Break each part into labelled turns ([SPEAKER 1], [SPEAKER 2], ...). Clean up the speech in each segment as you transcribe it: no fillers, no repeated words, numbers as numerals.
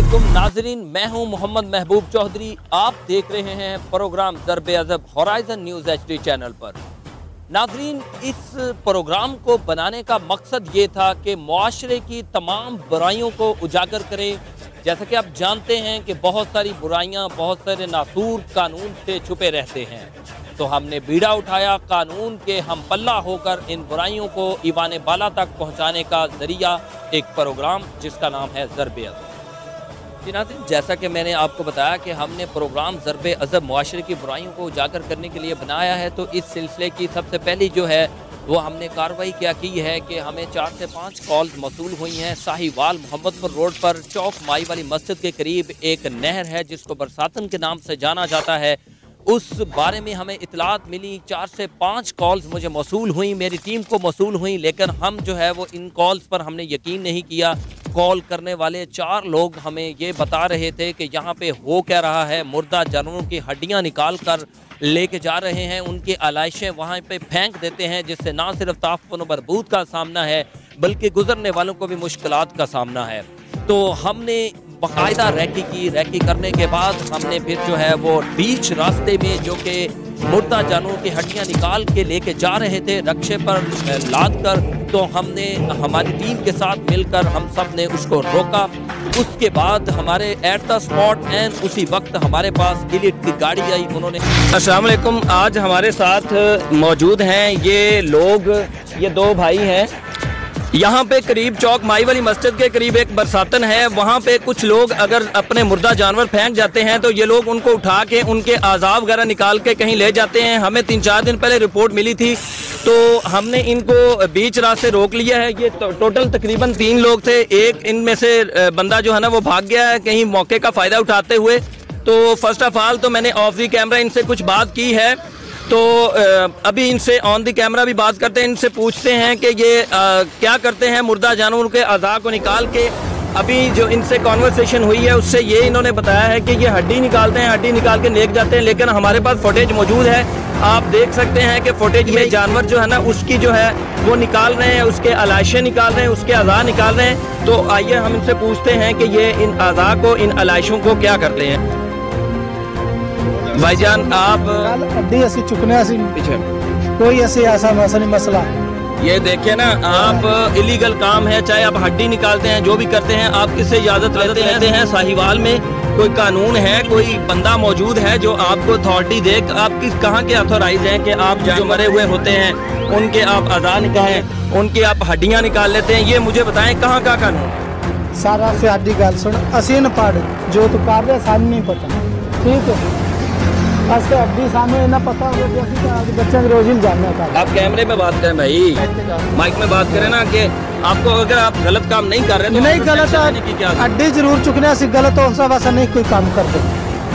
[SPEAKER 1] वालेकुम नाजरीन, मैं हूं मोहम्मद महबूब चौधरी। आप देख रहे हैं program Zarb e Azb Horizon News HD channel पर। नाजरीन, इस प्रोग्राम को बनाने का मकसद ये था कि मुआशरे की तमाम बुराइयों को उजागर करें। जैसा कि आप जानते हैं कि बहुत सारी बुराइयां, बहुत सारे नासूर कानून से छुपे रहते हैं, तो हमने बीड़ा उठाया कानून के हम पल्ला होकर इन बुराइयों को ईवान बाला तक पहुंचाने का जरिया एक प्रोग्राम जिसका नाम है ज़र्ब-ए-अज़ब। नाज़रीन, जैसा कि मैंने आपको बताया कि हमने प्रोग्राम ज़र्ब-ए-अज़ब मुआशरे की बुराइयों को उजागर करने के लिए बनाया है, तो इस सिलसिले की सबसे पहली जो है वो हमने कार्रवाई क्या की है कि हमें 4 से 5 कॉल्स मौसूल हुई हैं। साहिवाल मोहम्मदपुर रोड पर चौक माई वाली मस्जिद के करीब एक नहर है जिसको बरसातन के नाम से जाना जाता है, उस बारे में हमें इतलात मिली। 4 से 5 कॉल्स मुझे मौसूल हुई, मेरी टीम को मौसूल हुई, लेकिन हम जो है वो इन कॉल्स पर हमने यकीन नहीं किया। कॉल करने वाले 4 लोग हमें ये बता रहे थे कि यहाँ पे हो क्या रहा है, मुर्दा जानवरों की हड्डियाँ निकाल कर लेके जा रहे हैं, उनकी आलाइशें वहाँ पे फेंक देते हैं, जिससे ना सिर्फ ताफ़ुन बरबूद का सामना है बल्कि गुजरने वालों को भी मुश्किलात का सामना है। तो हमने बाकायदा रैकी की, रैकी करने के बाद हमने फिर जो है वो बीच रास्ते में जो कि मुर्दा जानवरों की हड्डियां निकाल के लेके जा रहे थे रक्शे पर लाद कर, तो हमने हमारी टीम के साथ मिलकर हम सब ने उसको रोका। उसके बाद हमारे एट द स्पॉट एंड उसी वक्त हमारे पास एलीट की गाड़ी आई। उन्होंने अस्सलाम वालेकुम, आज हमारे साथ मौजूद हैं ये लोग, ये 2 भाई हैं। यहाँ पे करीब चौक माई वाली मस्जिद के करीब एक बरसातन है, वहाँ पे कुछ लोग अगर अपने मुर्दा जानवर फेंक जाते हैं तो ये लोग उनको उठा के उनके आज़ाब वगैरह निकाल के कहीं ले जाते हैं। हमें 3-4 दिन पहले रिपोर्ट मिली थी, तो हमने इनको बीच रास्ते रोक लिया है। ये टोटल तकरीबन 3 लोग थे, एक इनमें से बंदा जो है ना वो भाग गया है कहीं मौके का फ़ायदा उठाते हुए। तो फर्स्ट ऑफ ऑल तो मैंने ऑफ दी कैमरा इनसे कुछ बात की है, तो अभी इनसे ऑन दी कैमरा भी बात करते हैं, इनसे पूछते हैं कि ये क्या करते हैं मुर्दा जानवरों के अज़ा को निकाल के। अभी जो इनसे कॉन्वर्सेशन हुई है उससे ये इन्होंने बताया है कि ये हड्डी निकालते हैं, हड्डी निकाल के लेके जाते हैं, लेकिन हमारे पास फुटेज मौजूद है। आप देख सकते हैं कि फुटेज में जानवर जो है ना उसकी जो है वो निकाल रहे हैं, उसके आलाइशें निकाल रहे हैं, उसके अज़ा निकाल रहे हैं। तो आइए हम इनसे पूछते हैं कि ये इन अज़ा को, इन आलाइशों को क्या करते हैं। भाईजान, आप
[SPEAKER 2] हड्डी ऐसी चुकने ऐसी पीछे कोई ऐसे ऐसा मसला
[SPEAKER 1] ये देखिए ना, आप इलीगल काम है, चाहे आप हड्डी निकालते हैं, जो भी करते हैं, आप किससे इजाजत लेते हैं? साहिवाल में कोई कानून है, कोई बंदा मौजूद है जो आपको अथॉरिटी दे? आप किस कहाँ के अथोराइज हैं कि आप जो मरे हुए होते हैं उनके आप अज़ा निकालें, उनके आप हड्डियाँ निकाल लेते हैं? ये मुझे बताएं, कहाँ का कानून?
[SPEAKER 2] सारा से हड्डी गल सुन, असी न पढ़ जो तो कर रहे सानू नहीं पता, ठीक है? ऐसे हड्डी सामने ना पता हो बच्चे रोज ही जाने का।
[SPEAKER 1] आप कैमरे में बात करें भाई, माइक में बात करें ना, कि आपको अगर आप गलत काम नहीं कर रहे तो
[SPEAKER 2] नहीं गलत है, हड्डी जरूर चुकने से गलत हो सब ऐसा नहीं कोई काम करते।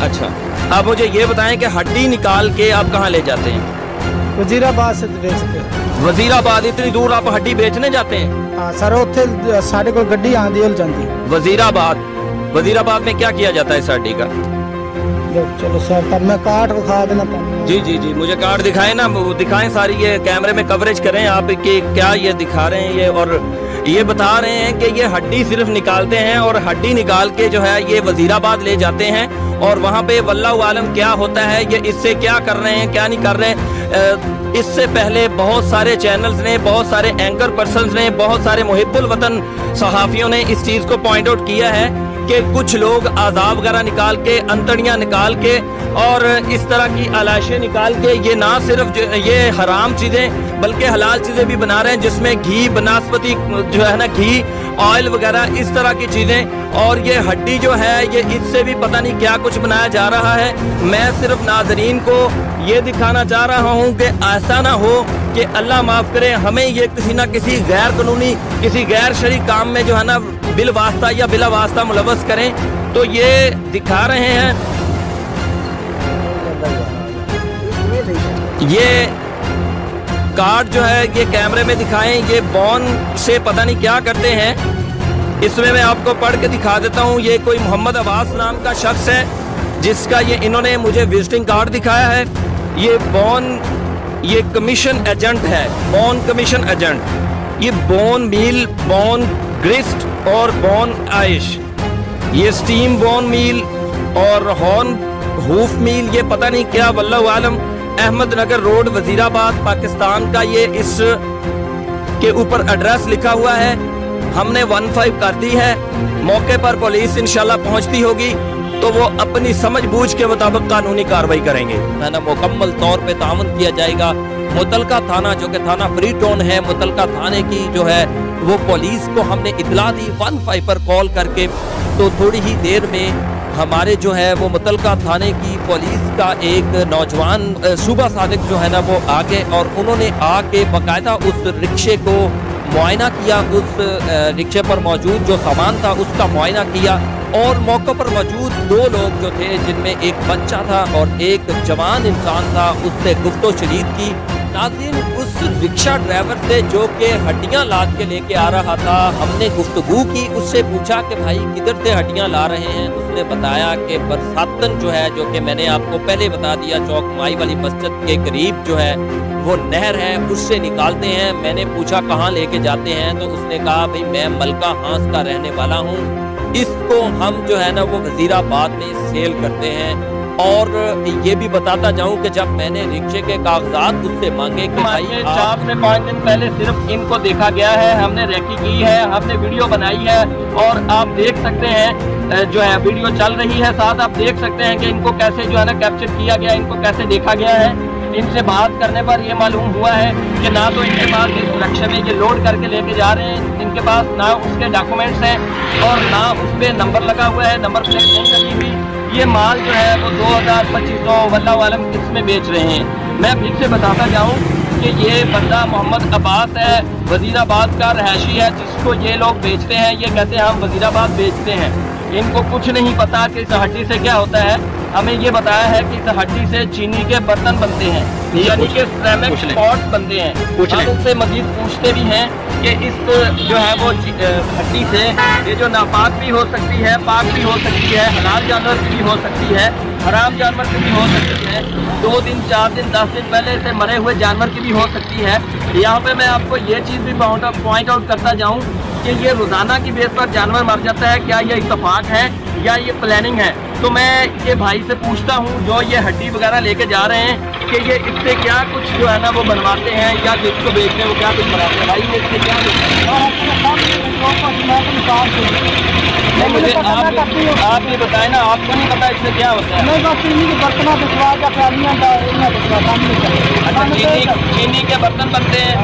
[SPEAKER 1] अच्छा, आप मुझे ये बताएं कि हड्डी निकाल के आप कहाँ ले जाते हैं?
[SPEAKER 2] वजीराबाद से बेचते हैं।
[SPEAKER 1] वजीराबाद? इतनी दूर आप हड्डी बेचने जाते हैं?
[SPEAKER 2] हाँ सर, उत्थे साढ़े को गड्डी आंदी हो जाती।
[SPEAKER 1] वजीराबाद? वजीराबाद में क्या किया जाता है इस हड्डी का?
[SPEAKER 2] चलो सर, तब मैं कार्ड दिखा देना।
[SPEAKER 1] जी जी जी, मुझे कार्ड दिखाएं ना, वो दिखाएं सारी, ये कैमरे में कवरेज करें आप कि क्या ये दिखा रहे हैं ये, और ये बता रहे हैं कि ये हड्डी सिर्फ निकालते हैं और हड्डी निकाल के जो है ये वजीराबाद ले जाते हैं, और वहाँ पे वल्लाहु आलम क्या होता है, ये इससे क्या कर रहे हैं क्या नहीं कर रहे हैं। इससे पहले बहुत सारे चैनल्स ने, बहुत सारे एंकर पर्सन्स ने, बहुत सारे मुहिब्बुल वतन सहाफ़ियों ने इस चीज़ को पॉइंट आउट किया है कि कुछ लोग आज़ाब वगैरह निकाल के, अंतड़ियाँ निकाल के और इस तरह की आलाइशें निकाल के ये ना सिर्फ ये हराम चीज़ें बल्कि हलाल चीज़ें भी बना रहे हैं, जिसमें घी, बनस्पति जो है ना, घी, ऑयल वगैरह इस तरह की चीज़ें। और ये हड्डी जो है ये इससे भी पता नहीं क्या कुछ बनाया जा रहा है। मैं सिर्फ नाजरीन को ये दिखाना चाह रहा हूँ कि ऐसा ना हो कि अल्लाह माफ़ करे हमें ये किसी ना किसी गैर कानूनी, किसी गैर शरई काम में जो है ना बिल वास्ता या बिला वास्ता मुलव्वस करें। तो ये दिखा रहे हैं, ये कार्ड जो है ये कैमरे में दिखाएं, ये बॉन से पता नहीं क्या करते हैं। इसमें मैं आपको पढ़ के दिखा देता हूँ। ये कोई मोहम्मद अब्बास नाम का शख्स है जिसका ये इन्होंने मुझे विजिटिंग कार्ड दिखाया है। ये बॉन, ये कमीशन एजेंट है, बॉन कमीशन एजेंट। ये बोन मील, बोन ग्रिस्ट और बोन आइश, ये स्टीम बोन मील और हॉर्न हूफ मील, ये पता नहीं क्या, वल्लाहु आलम। अहमद नगर रोड वजीराबाद पाकिस्तान का ये इस के ऊपर एड्रेस लिखा हुआ है। हमने 15 कर दी है। मौके पर पुलिस इंशाल्लाह पहुंचती होगी तो वो अपनी समझ बूझ के मुताबिक कानूनी कार्रवाई करेंगे। ना मुकम्मल तौर पे ताउन किया जाएगा। मुतलका थाना जो कि थाना फ्री टाउन है, मुतलका थाने की जो है वो पुलिस को हमने इतला दी 15 पर कॉल करके। तो थोड़ी ही देर में हमारे जो है वो मुतलका थाने की पुलिस का एक नौजवान सूबा सादिक जो है ना वो आगे, और उन्होंने आके बाकायदा उस रिक्शे को मुआयना किया, उस रिक्शे पर मौजूद जो सामान था उसका मुआयना किया, और मौके पर मौजूद 2 लोग जो थे जिनमें एक बच्चा था और एक जवान इंसान था, उससे गुफ्तो शरीद की। नाज़रीन, उस रिक्शा ड्राइवर से जो कि हड्डियां लाद के लेके आ रहा था, हमने गुफ्तगू की, उससे पूछा कि भाई किधर से हड्डियां ला रहे हैं। उसने बताया कि बरसातन जो है, जो कि मैंने आपको पहले बता दिया, चौक माई वाली मस्जिद के करीब जो है वो नहर है, उससे निकालते हैं। मैंने पूछा कहाँ लेके जाते हैं, तो उसने कहा भाई मैं मलका हांस का रहने वाला हूँ, इसको हम जो है ना वो वजीराबाद में सेल करते हैं। और ये भी बताता जाऊं कि जब मैंने रिक्शे के कागजात उससे मांगे कि भाई 4 से 5 दिन पहले सिर्फ इनको देखा गया है, हमने रेकी की है, हमने वीडियो बनाई है, और आप देख सकते हैं जो है वीडियो चल रही है, साथ आप देख सकते हैं कि इनको कैसे जो है ना कैप्चर किया गया, इनको कैसे देखा गया है। इनसे बात करने पर ये मालूम हुआ है कि ना तो इनके पास इस रिक्शे में ये लोड करके लेके जा रहे हैं, इनके पास ना उसके डॉक्यूमेंट्स हैं और ना उस पर नंबर लगा हुआ है, नंबर प्लेट नहीं लगी हुई। ये माल जो है वो 2000-2500 वल्लाहु आलम इसमें बेच रहे हैं। मैं फिर से बताता जाऊँ कि ये बंदा मोहम्मद अब्बास है, वजीराबाद का रहायशी है, जिसको ये लोग बेचते हैं। ये कहते हैं हम वजीराबाद बेचते हैं, इनको कुछ नहीं पता कि इस हड्डी से क्या होता है। हमें ये बताया है कि इस हड्डी से चीनी के बर्तन बनते हैं, यानी कि सिरेमिक पॉट्स बनते हैं। हम उनसे मजीद पूछते भी हैं कि इस जो है वो हड्डी से ये जो नापाक भी हो सकती है, पाक भी हो सकती है, हलाल जानवर की भी हो सकती है, हराम जानवर की भी हो सकती है, 2 दिन 4 दिन 10 दिन पहले से मरे हुए जानवर की भी हो सकती है। यहाँ पे मैं आपको ये चीज़ भी पॉइंट आउट करता जाऊँ कि ये रोज़ाना की बेस पर जानवर मर जाता है। क्या ये इत्तफाक है या ये प्लानिंग है? तो मैं ये भाई से पूछता हूँ जो ये हड्डी वगैरह लेके जा रहे हैं कि ये इससे क्या कुछ जो है ना वो बनवाते हैं या जिसको बेचते हैं वो क्या कुछ बनाते हैं। भाई इससे क्या मुझे आप ये बताएं ना, आपको नहीं पता इससे क्या होता है? नहीं, बस चीनी के बर्तन भिजवा के अच्छा, चीनी के बर्तन बनते हैं,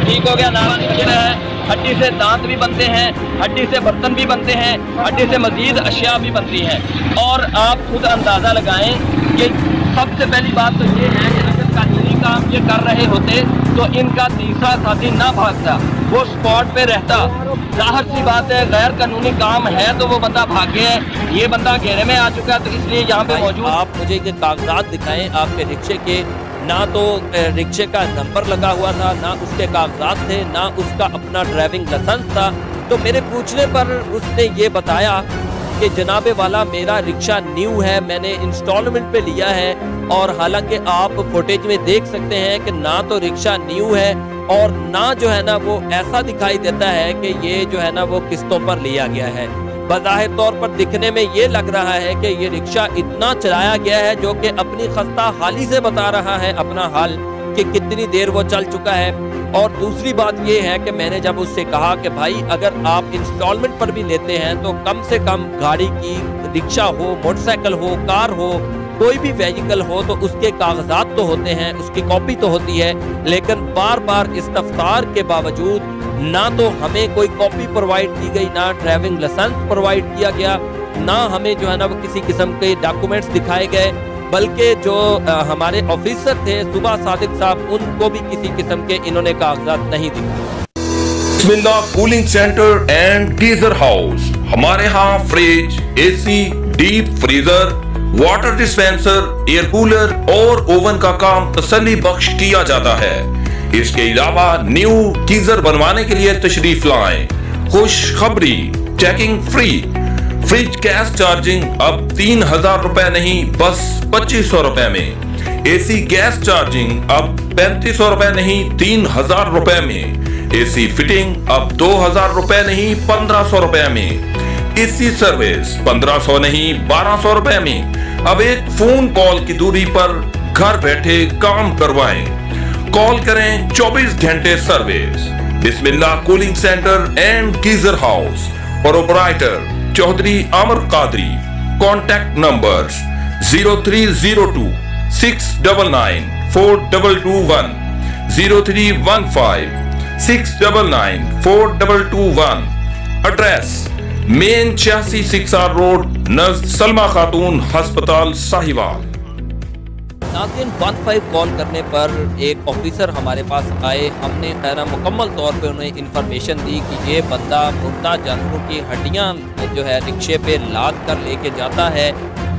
[SPEAKER 1] ठीक हो गया। नाम है हड्डी से दांत भी बनते हैं, हड्डी से बर्तन भी बनते हैं, हड्डी से मजीद अशिया भी बनती हैं। और आप खुद अंदाज़ा लगाएं कि सबसे पहली बात तो ये है कि अगर कानूनी काम ये कर रहे होते तो इनका तीसरा साथी ना भागता, वो स्पॉट पे रहता। जाहिर सी बात है गैर कानूनी काम है तो वो बंदा भाग गया है, ये बंदा घेरे में आ चुका है, तो इसलिए यहाँ पे मौजूद। आप मुझे ये कागजात दिखाएं आपके रिक्शे के। ना तो रिक्शे का नंबर लगा हुआ था, ना उसके कागजात थे, ना उसका अपना ड्राइविंग लाइसेंस था। तो मेरे पूछने पर उसने ये बताया कि जनाबे वाला मेरा रिक्शा न्यू है, मैंने इंस्टॉलमेंट पे लिया है। और हालांकि आप फुटेज में देख सकते हैं कि ना तो रिक्शा न्यू है और ना जो है ना वो ऐसा दिखाई देता है कि ये जो है ना वो किस्तों पर लिया गया है। बज़ाहिर तौर पर दिखने में ये लग रहा है कि ये रिक्शा इतना चलाया गया है, जो कि अपनी खस्ता हाली से बता रहा है अपना हाल कि कितनी देर वो चल चुका है। और दूसरी बात ये है कि मैंने जब उससे कहा कि भाई अगर आप इंस्टॉलमेंट पर भी लेते हैं तो कम से कम गाड़ी की, रिक्शा हो, मोटरसाइकिल हो, कार हो, कोई भी व्हीकल हो तो उसके कागजात तो होते हैं, उसकी कॉपी तो होती है। लेकिन बार बार इस्तफसार के बावजूद ना तो हमें कोई कॉपी प्रोवाइड की गई, ना ड्राइविंग लाइसेंस प्रोवाइड किया गया, ना हमें जो है ना वो किसी किस्म के डॉक्यूमेंट्स दिखाए गए, बल्कि जो हमारे ऑफिसर थे सुबह सादिक साहब, उनको भी किसी किस्म के इन्होंने कागजात नहीं दिखाए।
[SPEAKER 3] Bismillah cooling centre and geyser house. हमारे यहाँ fridge, AC, deep freezer, water dispenser, air cooler और ओवन का काम तसल्ली बख्श किया जाता है। इसके अलावा न्यू गीजर बनवाने के लिए तशरीफ लाएं। खुशखबरी, checking free, fridge gas charging अब 3000 रुपए नहीं बस 2500 रुपए में। एसी गैस चार्जिंग अब 3500 रुपए नहीं 3000 रुपए में। एसी फिटिंग अब 2000 रुपए नहीं 1500 रुपए में। इसी सर्विस 1500 नहीं 1200 रुपए में अब एक फोन कॉल की दूरी पर घर बैठे काम करवाएं। कॉल करें 24 घंटे service. Bismillah cooling centre and geyser house, proprietor Chaudhry Aamer Qadri. Contact numbers 0302 699 4221, 0315 699 4221। Address main 86 सिक्सर रोड, नज़द सलमा खातून अस्पताल साहिवाल।
[SPEAKER 1] नाज़रीन 15 कॉल करने पर एक ऑफिसर हमारे पास आए। हमने मुकम्मल तौर पे उन्हें इन्फॉर्मेशन दी कि ये बंदा मुर्दा जानवरों की हड्डियां जो है रिक्शे पे लाद कर लेके जाता है।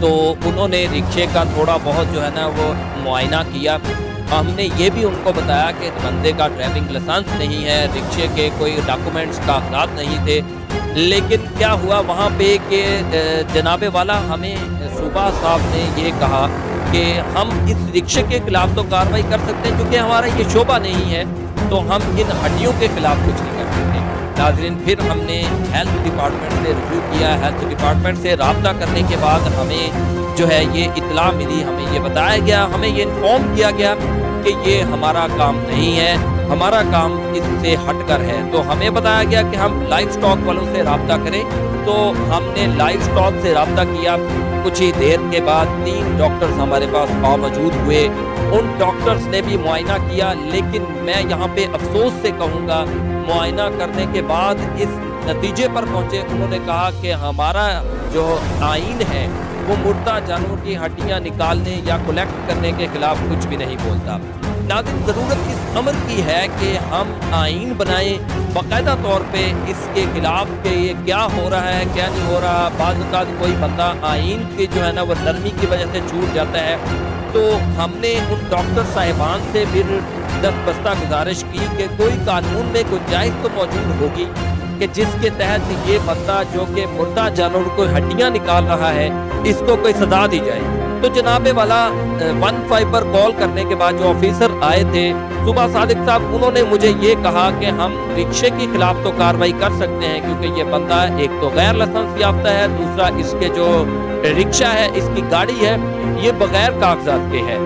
[SPEAKER 1] तो उन्होंने रिक्शे का थोड़ा बहुत जो है ना वो मुआयना किया। हमने ये भी उनको बताया कि बंदे का ड्राइविंग लाइसेंस नहीं है, रिक्शे के कोई डॉक्यूमेंट्स कागजात नहीं थे। लेकिन क्या हुआ वहाँ पे कि जनाबे वाला हमें सूबा साहब ने ये कहा कि हम इस रिक्शे के खिलाफ तो कार्रवाई कर सकते हैं क्योंकि हमारा ये शोबा नहीं है, तो हम इन हड्डियों के खिलाफ कुछ नहीं कर सकते। नाज़रीन फिर हमने हेल्थ डिपार्टमेंट से रिव्यू किया। हेल्थ डिपार्टमेंट से रब्ता करने के बाद हमें जो है ये इत्तला मिली, हमें ये बताया गया, हमें ये इन्फॉर्म किया गया कि ये हमारा काम नहीं है, हमारा काम इससे हटकर है। तो हमें बताया गया कि हम लाइव स्टॉक वालों से रब्ता करें। तो हमने लाइव स्टॉक से रब्ता किया। कुछ ही देर के बाद 3 डॉक्टर्स हमारे पास मौजूद हुए। उन डॉक्टर्स ने भी मुआयना किया, लेकिन मैं यहाँ पे अफसोस से कहूँगा मुआयना करने के बाद इस नतीजे पर पहुँचे। उन्होंने कहा कि हमारा जो आइन है वो मुर्दा जानवरों की हड्डियाँ निकालने या कलेक्ट करने के खिलाफ कुछ भी नहीं बोलता। नाज़रीन ज़रूरत इस अमर की है कि हम आइन बनाएं बाकायदा तौर पे इसके खिलाफ कि ये क्या हो रहा है क्या नहीं हो रहा। बाज़ कोई बंदा आइन के जो है ना वो नरमी की वजह से छूट जाता है। तो हमने उन डॉक्टर साहिबान से फिर दस्तबस्ता गुजारिश की कि कोई कानून में गुंजाइश तो मौजूद होगी कि जिसके तहत ये बंदा जो कि मुर्दा जानवर को हड्डियाँ निकाल रहा है इसको कोई सजा दी जाए। तो जनाबे वाला 15 पर कॉल करने के बाद जो ऑफिसर आए थे सुबह सादिक साहब, उन्होंने मुझे ये कहा कि हम रिक्शे के खिलाफ तो कार्रवाई कर सकते हैं क्योंकि ये बंदा एक तो गैर लाइसेंस याफ्ता है, दूसरा इसके जो रिक्शा है इसकी गाड़ी है ये बगैर कागजात के है।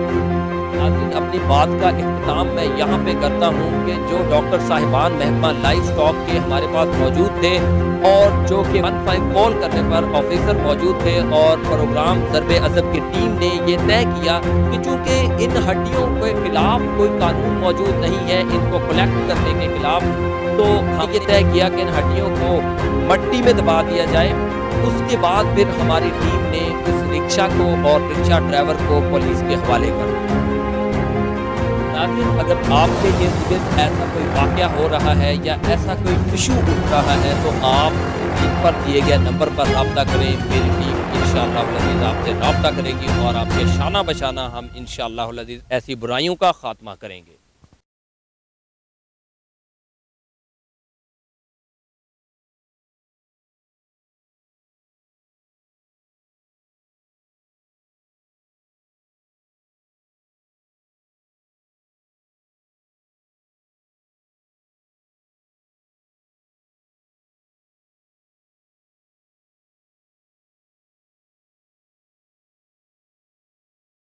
[SPEAKER 1] अपनी बात का इख्तिताम मैं यहाँ पे करता हूँ कि जो डॉक्टर साहिबान महकमा लाइव स्टॉक के हमारे पास मौजूद थे और जो कि 15 कॉल करने पर ऑफिसर मौजूद थे और प्रोग्राम ज़रबे अज़ब की टीम ने ये तय किया कि चूँकि इन हड्डियों के खिलाफ कोई कानून मौजूद नहीं है इनको कलेक्ट करने के खिलाफ, तो हम ये तय किया कि इन हड्डियों को मट्टी में दबा दिया जाए। उसके बाद फिर हमारी टीम ने उस रिक्शा को और रिक्शा ड्राइवर को पुलिस के हवाले कर दिया। अगर आपके ये ऐसा कोई वाक़या हो रहा है या ऐसा कोई इशू उठ रहा है तो आप इन पर दिए गए नंबर पर रब्ता करें। मेरी टीम इंशाअल्लाह आपसे रब्ता करेगी और आपके शाना बशाना हम इंशाअल्लाह ऐसी बुराइयों का खात्मा करेंगे।